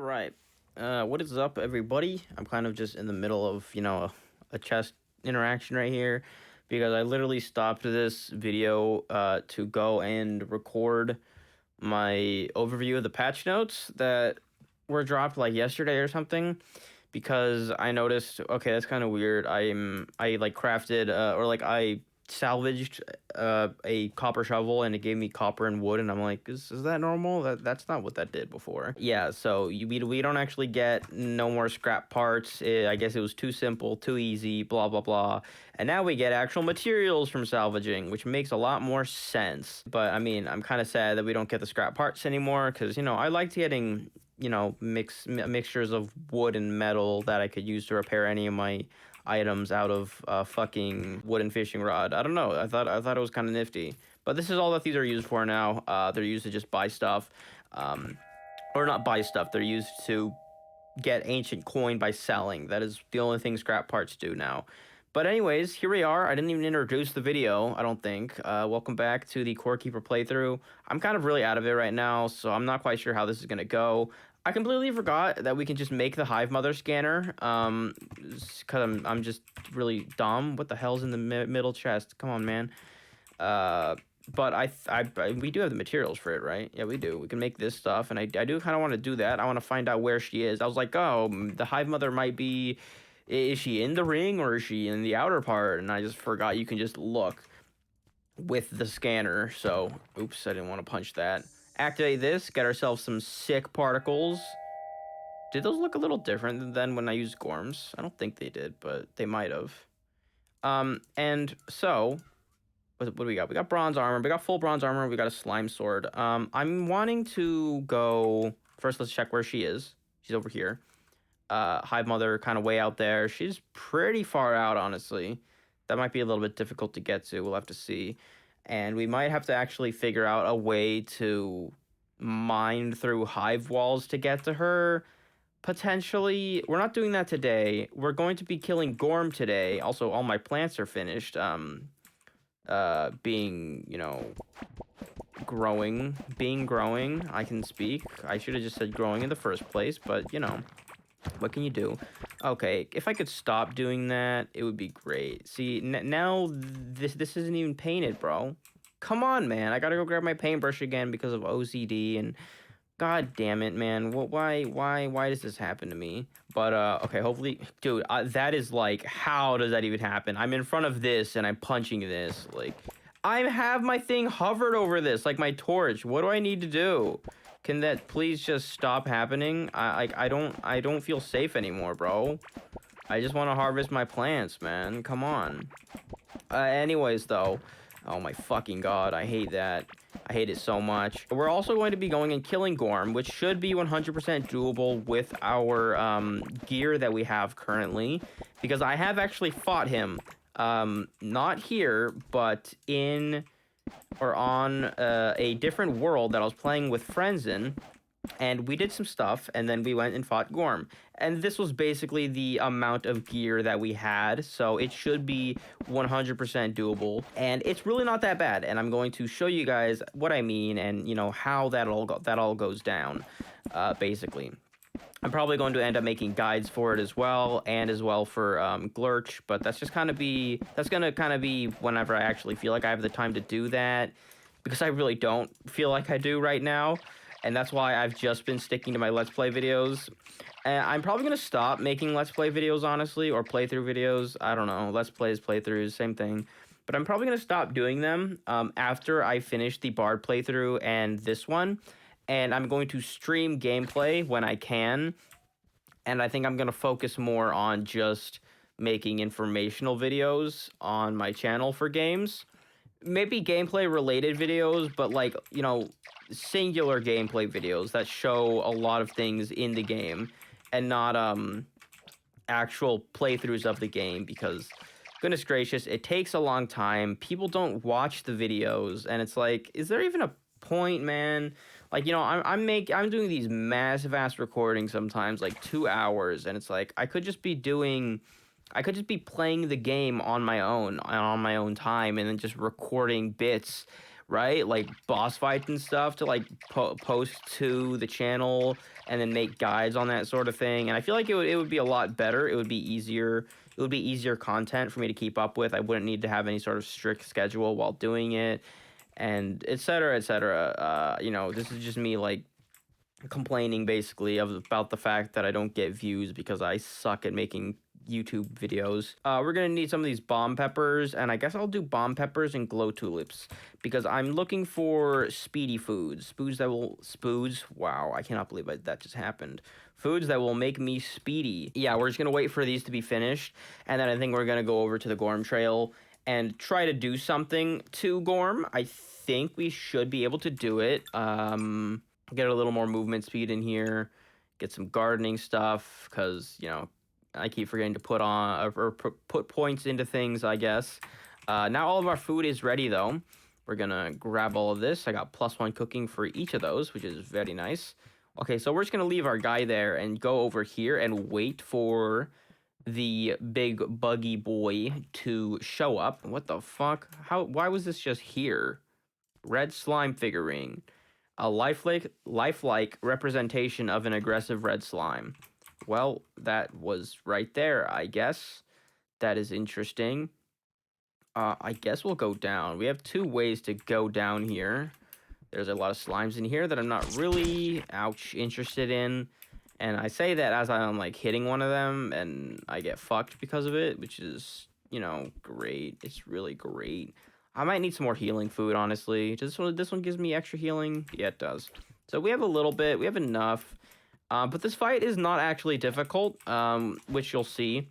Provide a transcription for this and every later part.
Right. What is up, everybody? I'm kind of just in the middle of, a chess interaction right here because I literally stopped this video to go and record my overview of the patch notes that were dropped like yesterday or something because I noticed, okay, that's kind of weird. I like crafted I salvaged a copper shovel and it gave me copper and wood, and I'm like, is that normal? That's not what that did before. Yeah, so we don't actually get no more scrap parts. I guess it was too simple, too easy, blah blah blah. And now we get actual materials from salvaging, which makes a lot more sense. But I mean, I'm kind of sad that we don't get the scrap parts anymore because I liked getting mixtures of wood and metal that I could use to repair any of my items out of fucking wooden fishing rod. I don't know. I thought it was kind of nifty. But this is all that these are used for now. They're used to just buy stuff, or not buy stuff. They're used to get ancient coin by selling. That is the only thing scrap parts do now. But anyways, here we are. I didn't even introduce the video, I don't think. Welcome back to the Core Keeper playthrough. I'm kind of really out of it right now, so I'm not quite sure how this is going to go. I completely forgot that we can just make the Hive Mother scanner, because I'm just really dumb. What the hell's in the middle chest? Come on, man. But we do have the materials for it, right? Yeah, we do. We can make this stuff, and I do kind of want to do that. I want to find out where she is. I was like, oh, the Hive Mother might be... Is she in the ring or is she in the outer part? And I just forgot you can just look with the scanner. So, oops, I didn't want to punch that. Activate this, get ourselves some sick particles. Did those look a little different than when I used Ghorms? I don't think they did, but they might have. And so, what do we got? We got bronze armor. We got full bronze armor. We got a slime sword. I'm wanting to go... First, let's check where she is. She's over here. Hive Mother kind of way out there. She's pretty far out, honestly. That might be a little bit difficult to get to. We'll have to see. And we might have to actually figure out a way to mine through hive walls to get to her. Potentially. We're not doing that today. We're going to be killing Ghorm today. Also, all my plants are finished. Growing. I can speak. I should have just said growing in the first place, but, what can you do? Okay, if I could stop doing that, it would be great. See, now this isn't even painted, bro. Come on, man. I gotta go grab my paintbrush again because of OCD and... God damn it, man. Why does this happen to me? But, okay, hopefully... Dude, that is like... How does that even happen? I'm in front of this and I'm punching this. Like, I have my thing hovered over this, like my torch. What do I need to do? Can that please just stop happening? I don't feel safe anymore, bro. I just want to harvest my plants, man. Come on. Anyways, though. Oh my fucking god, I hate that. I hate it so much. We're also going to be going and killing Ghorm, which should be 100% doable with our gear that we have currently. Because I have actually fought him. Not here, but in... or on a different world that I was playing with friends in, and we did some stuff, and then we went and fought Ghorm. And this was basically the amount of gear that we had, so it should be 100% doable. And it's really not that bad, and I'm going to show you guys what I mean and, how that all goes down, basically. I'm probably going to end up making guides for it as well, and as well for Glurch, but that's going to kind of be whenever I actually feel like I have the time to do that, because I really don't feel like I do right now, and that's why I've just been sticking to my Let's Play videos. And I'm probably going to stop making Let's Play videos, honestly, or playthrough videos. I don't know, Let's Plays, playthroughs, same thing. But I'm probably going to stop doing them after I finish the Bard playthrough and this one. And I'm going to stream gameplay when I can. And I think I'm going to focus more on just making informational videos on my channel for games. Maybe gameplay-related videos, but like, singular gameplay videos that show a lot of things in the game. And not actual playthroughs of the game, because... Goodness gracious, it takes a long time. People don't watch the videos. And it's like, is there even a point, man? Like, I'm doing these massive ass recordings sometimes, like 2 hours, and it's like I could just be playing the game on my own time, and then just recording bits right? Like boss fights and stuff to like post to the channel and then make guides on that sort of thing. And I feel like it would be a lot better. It would be easier. It would be easier content for me to keep up with. I wouldn't need to have any sort of strict schedule while doing it, and etc. etc. You know, this is just me like complaining basically about the fact that I don't get views because I suck at making YouTube videos. We're gonna need some of these bomb peppers, and I guess I'll do bomb peppers and glow tulips because I'm looking for speedy foods. Wow, I cannot believe that just happened. Foods that will make me speedy. Yeah, we're just gonna wait for these to be finished, and then I think we're gonna go over to the Ghorm trail and try to do something to Ghorm. I think we should be able to do it. Get a little more movement speed in here, get some gardening stuff, because, you know, I keep forgetting to put on or put points into things, I guess. Now all of our food is ready, though. We're gonna grab all of this. I got +1 cooking for each of those, which is very nice. Okay, so we're just gonna leave our guy there and go over here and wait for the big buggy boy to show up. What the fuck? Why was this just here? Red slime figurine. A lifelike representation of an aggressive red slime. Well, that was right there, I guess. That is interesting. I guess we'll go down. We have 2 ways to go down here. There's a lot of slimes in here that I'm not really, interested in. And I say that as I'm, like, hitting one of them, and I get fucked because of it, which is, you know, great. It's really great. I might need some more healing food, honestly. This one gives me extra healing? Yeah, it does. So we have a little bit. We have enough. But this fight is not actually difficult, which you'll see.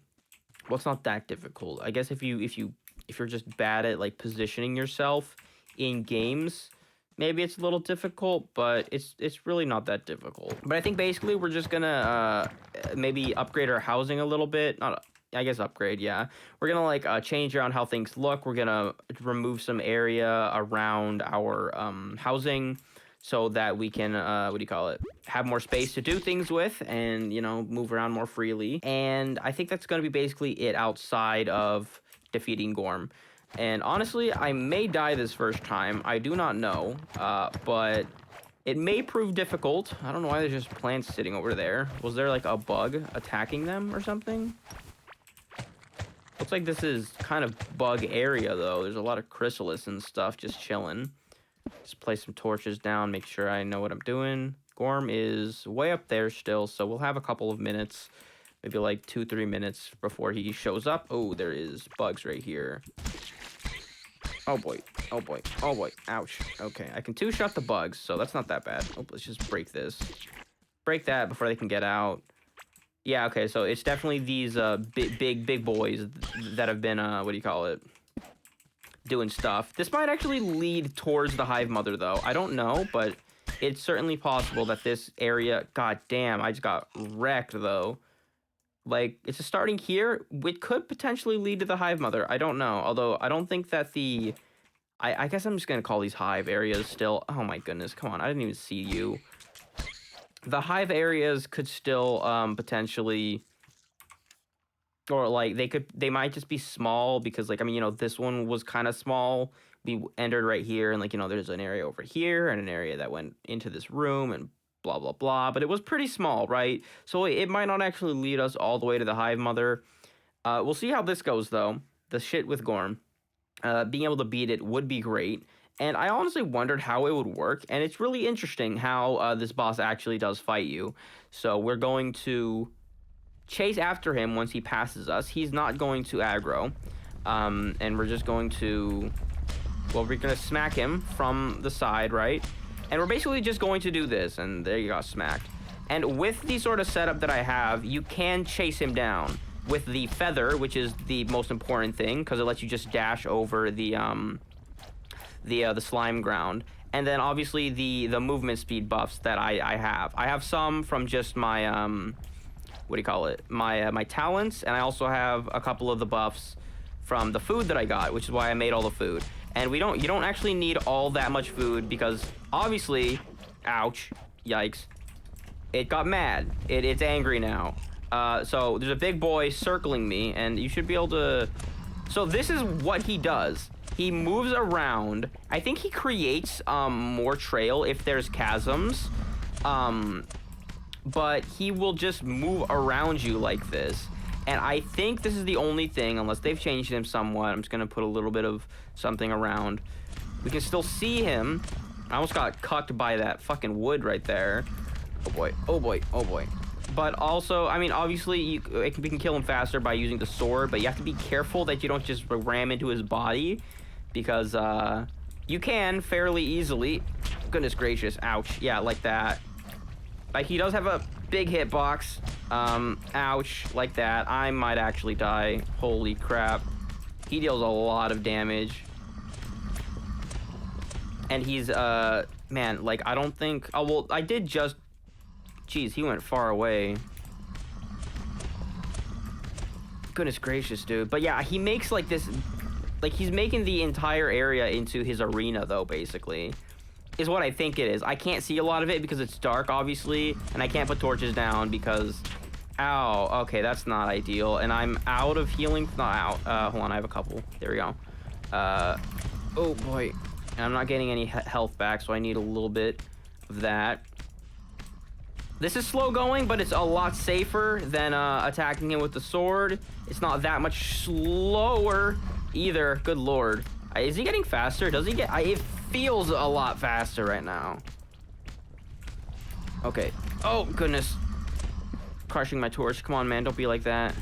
Well, it's not that difficult. I guess if you're just bad at, like, positioning yourself in games, maybe it's a little difficult, but it's really not that difficult. But I think basically we're just gonna maybe upgrade our housing a little bit. I guess upgrade, yeah. We're gonna like change around how things look. We're gonna remove some area around our housing so that we can have more space to do things with and, you know, move around more freely. And I think that's gonna be basically it outside of defeating Ghorm. And honestly, I may die this first time. I do not know, but it may prove difficult. I don't know why there's just plants sitting over there. Was there like a bug attacking them or something? Looks like this is kind of bug area, though. There's a lot of chrysalis and stuff just chilling. Just place some torches down, make sure I know what I'm doing. Ghorm is way up there still, so we'll have a couple of minutes. Maybe like 2-3 minutes before he shows up. Oh, there is bugs right here. Oh, boy. Oh, boy. Oh, boy. Ouch. Okay, I can 2-shot the bugs, so that's not that bad. Oh, let's just break this. Break that before they can get out. Yeah, okay, so it's definitely these big boys that have been, doing stuff. This might actually lead towards the Hive Mother, though. I don't know, but it's certainly possible that this area... God damn, I just got wrecked, though. Like, it's starting here. It could potentially lead to the Hive Mother. I don't know, although I don't think that the... I guess I'm just gonna call these Hive areas still... Oh, my goodness, come on, I didn't even see you. The Hive areas could still potentially, or like they might just be small because, like, I mean, you know, this one was kind of small. We entered right here, and like, you know, there's an area over here and an area that went into this room and blah blah blah. But it was pretty small, right? So it might not actually lead us all the way to the Hive Mother. We'll see how this goes, though. The shit with Ghorm, being able to beat it would be great. And I honestly wondered how it would work, and it's really interesting how this boss actually does fight you. So we're going to chase after him once he passes us. He's not going to aggro, and we're just going to... Well, we're going to smack him from the side, right? And we're basically just going to do this, and there you got smacked. And with the sort of setup that I have, you can chase him down with the feather, which is the most important thing, because it lets you just dash over the slime ground. And then obviously the movement speed buffs that I have. I have some from just my my talents, and I also have a couple of the buffs from the food that I got, which is why I made all the food. And you don't actually need all that much food because obviously, ouch, yikes, it got mad. It's angry now. So there's a big boy circling me, and you should be able to... So this is what he does. he moves around. I think he creates more trail if there's chasms. But he will just move around you like this. And I think this is the only thing, unless they've changed him somewhat. I'm just going to put a little bit of something around. We can still see him. I almost got cucked by that fucking wood right there. Oh boy, oh boy, oh boy. But also, I mean, obviously, we can kill him faster by using the sword, but you have to be careful that you don't just ram into his body, because you can fairly easily. Goodness gracious, ouch. Yeah, like that. Like, he does have a big hitbox. Ouch, like that. I might actually die. Holy crap. He deals a lot of damage. And he's, man, like, I don't think... Oh, well, I did just... Jeez, he went far away. Goodness gracious, dude. But yeah, he makes, like, this... Like, he's making the entire area into his arena, though, basically. Is what I think it is. I can't see a lot of it because it's dark, obviously. And I can't put torches down because... Ow. Okay, that's not ideal. And I'm out of healing... Not out. Hold on, I have a couple. There we go. Oh, boy. And I'm not getting any health back, so I need a little bit of that. This is slow going, but it's a lot safer than attacking him with the sword. It's not that much slower either. Good lord. Is he getting faster? Does he get... it feels a lot faster right now. Okay. Oh, goodness. Crushing my torch. Come on, man. Don't be like that.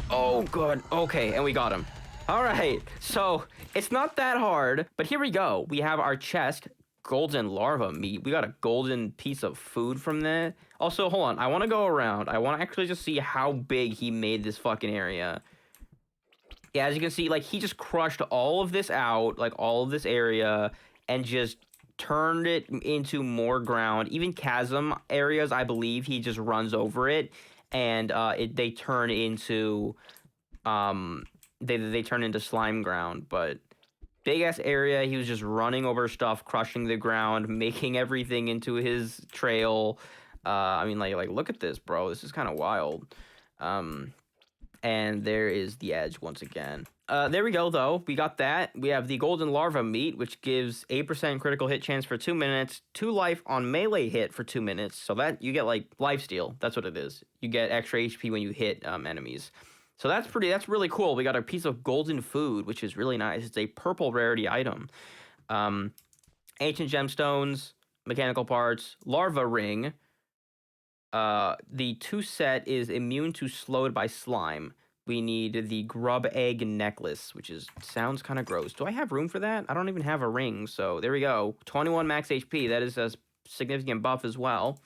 Oh, good. Okay, and we got him. All right. So, it's not that hard, but here we go. We have our chest. Golden larva meat. We got a golden piece of food from that. Also, hold on. I want to go around. I want to actually just see how big he made this fucking area. Yeah, as you can see, like, he just crushed all of this out, like, all of this area, and just turned it into more ground. Even chasm areas, I believe, he just runs over it, and they turn into, they turn into slime ground, but... Big ass area, he was just running over stuff, crushing the ground, making everything into his trail. I mean, like look at this, bro. This is kind of wild. And there is the edge once again. There we go, though. We got that. We have the golden larva meat, which gives 8% critical hit chance for 2 minutes, 2 life on melee hit for 2 minutes. So that you get like lifesteal. That's what it is. You get extra HP when you hit enemies. So that's really cool. We got a piece of golden food, which is really nice. It's a purple rarity item. Ancient gemstones, mechanical parts, larva ring. The 2 set is immune to slowed by slime. We need the grub egg necklace, which sounds kind of gross. Do I have room for that? I don't even have a ring, so there we go. 21 max HP. That is a significant buff as well.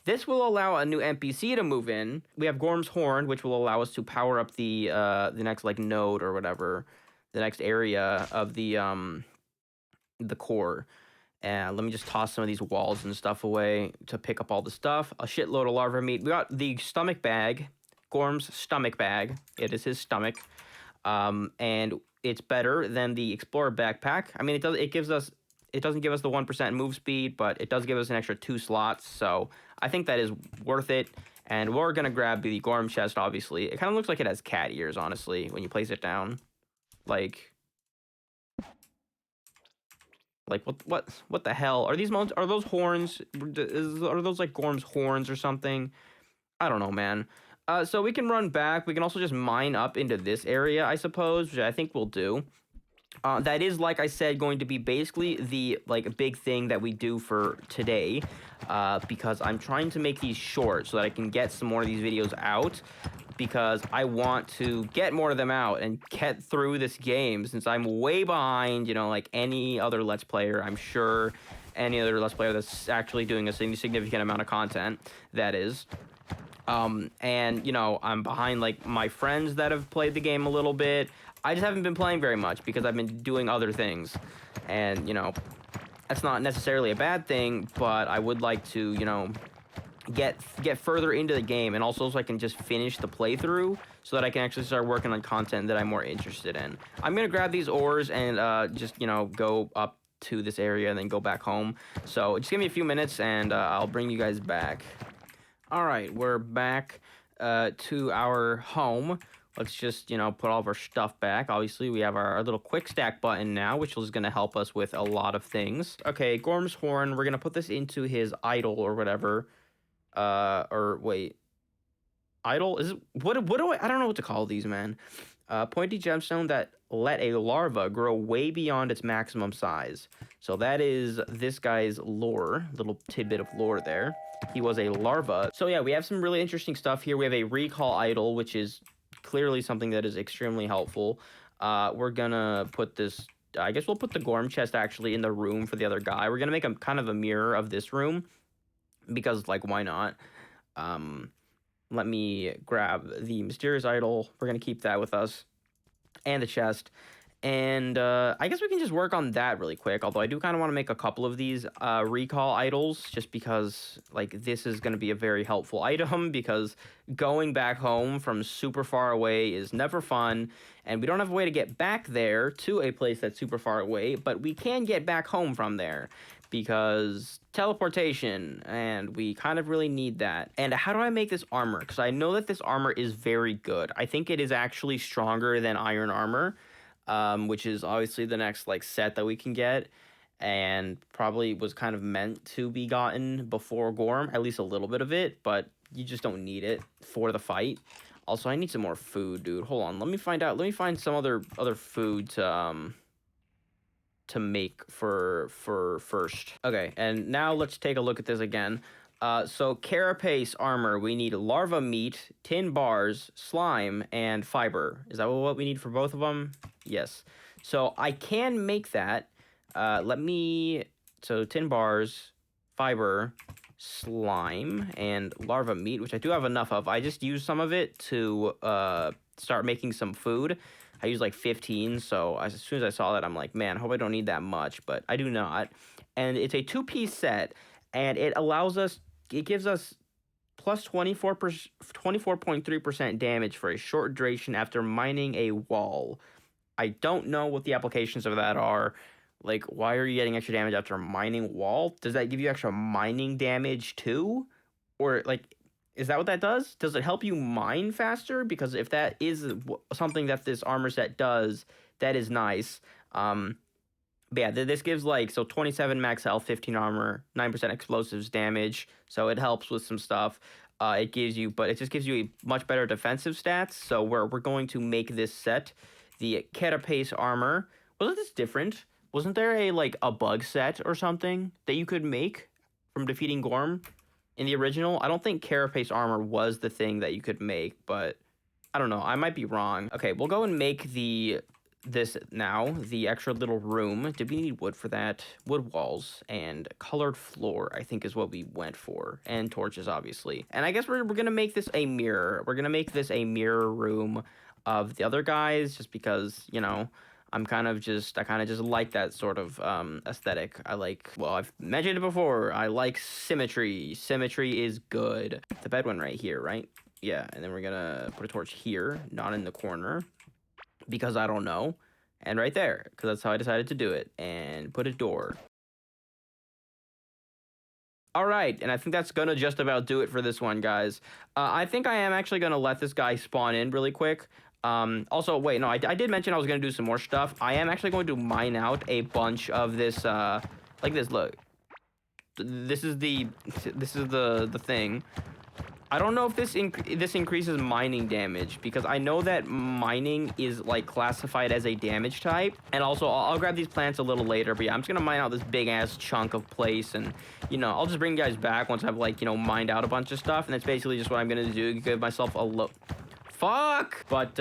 This will allow a new NPC to move in. We have Ghorm's Horn, which will allow us to power up the next like node or whatever, the next area of the core. And let me just toss some of these walls and stuff away to pick up all the stuff. A shitload of larva meat. We got the stomach bag, Ghorm's stomach bag. It is his stomach, and it's better than the Explorer backpack. I mean, it doesn't give us the 1% move speed, but it does give us an extra 2 slots. So I think that is worth it. And we're going to grab the Ghorm chest, obviously. It kind of looks like it has cat ears, honestly, when you place it down. Like what the hell? Are those horns? Are those like Ghorm's horns or something? I don't know, man. So we can run back. We can also just mine up into this area, I suppose, which I think we'll do. That is, like I said, going to be basically the big thing that we do for today, because I'm trying to make these short so that I can get some more of these videos out, because I want to get more of them out and get through this game, since I'm way behind, like any other Let's Player. I'm sure any other Let's Player that's actually doing a significant amount of content, that is. And, I'm behind, like, my friends that have played the game a little bit. I just haven't been playing very much because I've been doing other things. And, that's not necessarily a bad thing, but I would like to, get further into the game, and also so I can just finish the playthrough so that I can actually start working on content that I'm more interested in. I'm going to grab these ores and just, go up to this area and then go back home. So just give me a few minutes and I'll bring you guys back. All right, we're back to our home. Let's just, you know, put all of our stuff back. Obviously, we have our little quick stack button now, which is going to help us with a lot of things. Okay, Ghorm's horn. We're going to put this into his idol or whatever. Or wait. Idol? Is it, what do I don't know what to call these, man. Pointy gemstone that let a larva grow way beyond its maximum size. So that is this guy's lore, little tidbit of lore there. He was a larva. So yeah, we have some really interesting stuff here. We have a recall idol, which is clearly something that is extremely helpful. We're gonna put this, I guess we'll put the Ghorm chest actually in the room for the other guy. We're gonna make a kind of a mirror of this room because, like, why not? Let me grab the mysterious idol. We're gonna keep that with us, and the chest. And I guess we can just work on that really quick. Although I do kind of want to make a couple of these recall idols, just because, like, this is going to be a very helpful item. Because going back home from super far away is never fun, and we don't have a way to get back there to a place that's super far away. But we can get back home from there, because teleportation, and we kind of really need that. And how do I make this armor? Because I know that this armor is very good. I think it is actually stronger than iron armor. Which is obviously the next, like, set that we can get, and probably was kind of meant to be gotten before Ghorm, at least a little bit of it, but you just don't need it for the fight. Also, I need some more food, dude. Hold on, let me find some other food to make for first. Okay, and now let's take a look at this again. So Carapace Armor, we need larva meat, tin bars, slime, and fiber. Is that what we need for both of them? Yes. So I can make that. So tin bars, fiber, slime, and larva meat, which I do have enough of. I just used some of it to start making some food. I used like 15, so as soon as I saw that, I'm like, man, I hope I don't need that much, but I do not. And it's a 2-piece set, and it gives us plus 24.3% damage for a short duration after mining a wall. I don't know what the applications of that are. Like, why are you getting extra damage after mining wall? Does that give you extra mining damage too? Or, like, is that what that does? Does it help you mine faster? Because if that is something that this armor set does, that is nice. But yeah, this gives, like, so 27 max health, 15 armor, 9% explosives damage. So it helps with some stuff. It just gives you a much better defensive stats. So we're going to make this set the Carapace Armor. Wasn't this different? Wasn't there a bug set or something that you could make from defeating Ghorm in the original? I don't think Carapace Armor was the thing that you could make, but I don't know. I might be wrong. Okay, we'll go and make this now, the extra little room. Did we need wood for that? Wood walls and colored floor, I think, is what we went for. And torches, obviously. And I guess we're gonna make this a mirror. We're gonna make this a mirror room of the other guys, just because, you know, I kind of just like that sort of aesthetic. I've mentioned it before, I like symmetry. Symmetry is good. The bed one right here, right? Yeah, and then we're gonna put a torch here, not in the corner, because I don't know, and right there, because that's how I decided to do it, and put a door. All right, and I think that's gonna just about do it for this one, guys. I think I am actually gonna let this guy spawn in really quick. Also, wait, no, I did mention I was gonna do some more stuff. I am actually going to mine out a bunch of this, like this, look. This is the thing. I don't know if this increases mining damage, because I know that mining is, like, classified as a damage type. And also, I'll grab these plants a little later, but yeah, I'm just gonna mine out this big ass chunk of place, and, you know, I'll just bring you guys back once I've, like, you know, mined out a bunch of stuff. And that's basically just what I'm gonna do, give myself a fuck. But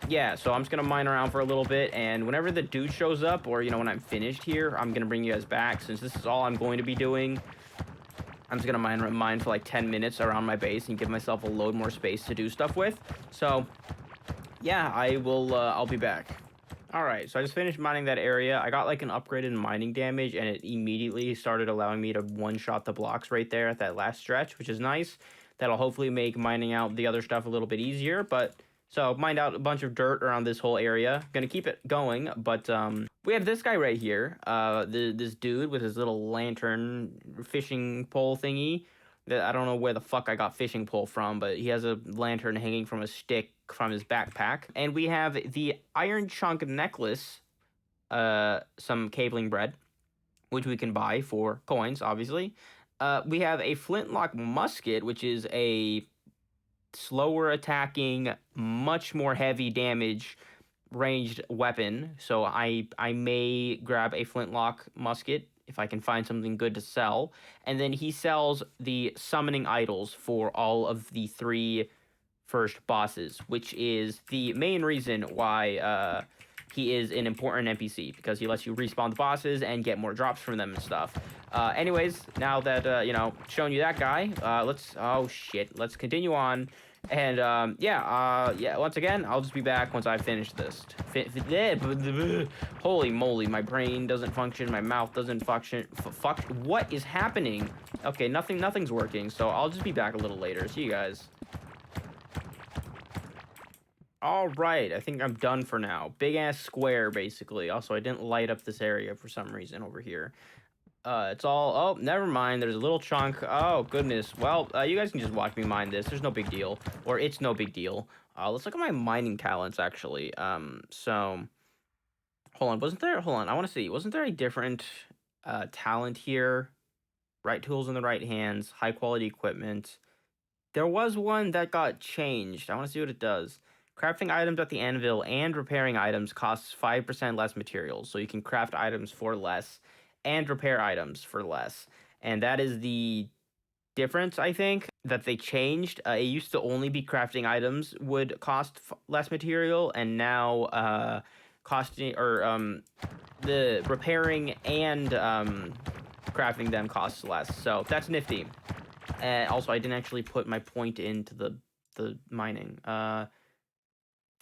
yeah, so I'm just gonna mine around for a little bit, and whenever the dude shows up, or, you know, when I'm finished here, I'm gonna bring you guys back, since this is all I'm going to be doing. I'm just gonna mine for like 10 minutes around my base and give myself a load more space to do stuff with. So yeah, I'll be back. All right, so I just finished mining that area. I got like an upgrade in mining damage, and it immediately started allowing me to one-shot the blocks right there at that last stretch, which is nice. That'll hopefully make mining out the other stuff a little bit easier. But so mined out a bunch of dirt around this whole area. Gonna keep it going, but we have this guy right here. This dude with his little lantern fishing pole thingy. That I don't know where the fuck I got fishing pole from, but he has a lantern hanging from a stick from his backpack. And we have the iron chunk necklace, some cabling bread, which we can buy for coins, obviously. We have a flintlock musket, which is a slower attacking, much more heavy damage ranged weapon. So I may grab a flintlock musket if I can find something good to sell. And then he sells the summoning idols for all of the 3 first bosses, which is the main reason why he is an important NPC, because he lets you respawn the bosses and get more drops from them and stuff. Anyways, now that, shown you that guy, let's continue on. And, once again, I'll just be back once I finish this. Holy moly, my brain doesn't function, my mouth doesn't function. What is happening? Okay, nothing's working, so I'll just be back a little later. See you guys. All right, I think I'm done for now. Big ass square, basically. Also, I didn't light up this area for some reason over here. It's all, oh, never mind. There's a little chunk. Oh, goodness. Well, you guys can just watch me mine this. There's no big deal. Or it's no big deal. Let's look at my mining talents, actually. So, hold on. Hold on, I want to see. Wasn't there a different, talent here? Right tools in the right hands. High quality equipment. There was one that got changed. I want to see what it does. Crafting items at the anvil and repairing items costs 5% less materials. So you can craft items for less and repair items for less. And that is the difference, I think, that they changed. It used to only be crafting items would cost less material, and now the repairing and crafting them costs less. So that's nifty. Also, I didn't actually put my point into the mining.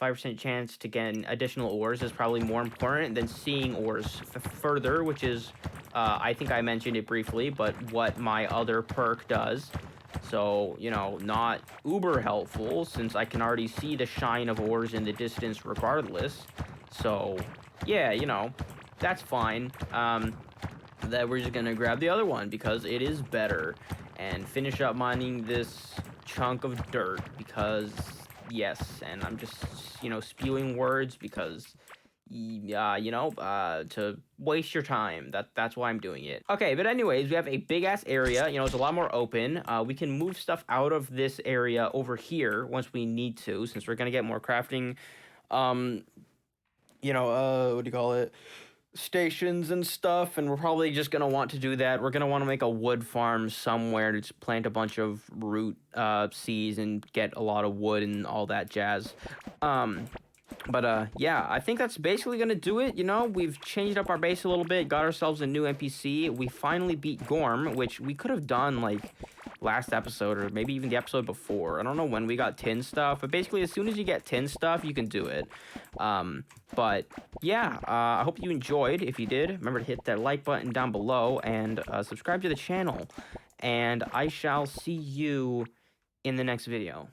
5% chance to get additional ores is probably more important than seeing ores further, which is, I think I mentioned it briefly, but what my other perk does. So, not uber helpful, since I can already see the shine of ores in the distance regardless. So, yeah, that's fine. That we're just gonna grab the other one because it is better, and finish up mining this chunk of dirt because... yes, and I'm just, spewing words because, to waste your time. That's why I'm doing it. Okay, but anyways, we have a big-ass area. It's a lot more open. We can move stuff out of this area over here once we need to, since we're going to get more crafting, what do you call it? Stations and stuff, and we're probably just going to want to do that. We're going to want to make a wood farm somewhere to just plant a bunch of root seeds and get a lot of wood and all that jazz. Yeah, I think that's basically going to do it. We've changed up our base a little bit, got ourselves a new NPC. We finally beat Ghorm, which we could have done, last episode, or maybe even the episode before. I don't know when we got tin stuff, but basically as soon as you get tin stuff, you can do it. But yeah, I hope you enjoyed. If you did, remember to hit that like button down below and subscribe to the channel. And I shall see you in the next video.